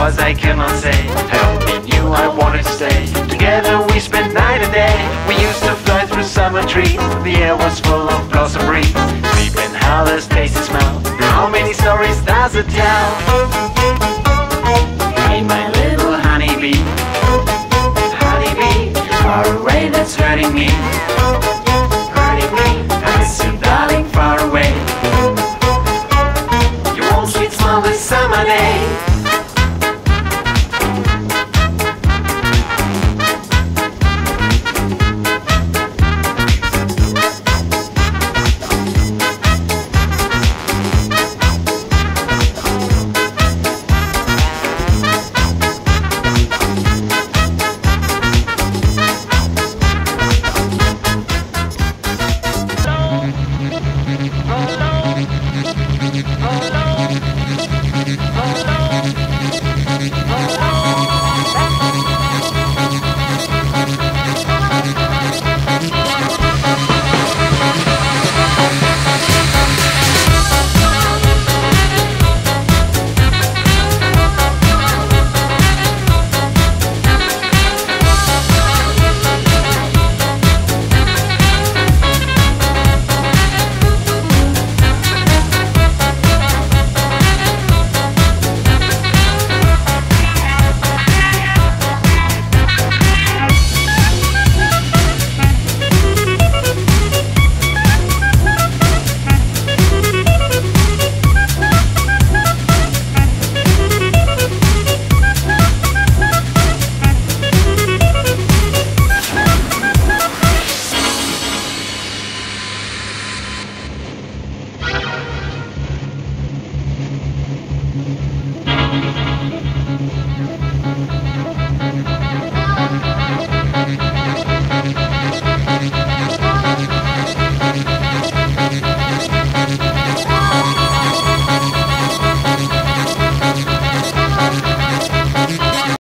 was I cannot say. I only knew I wanted to stay. Together we spent night and day. We used to fly through summer trees. The air was full of blossom breeze. Creeping howlers, taste and smell. How many stories does it tell? Hey my little honeybee, honeybee, far away that's hurting me.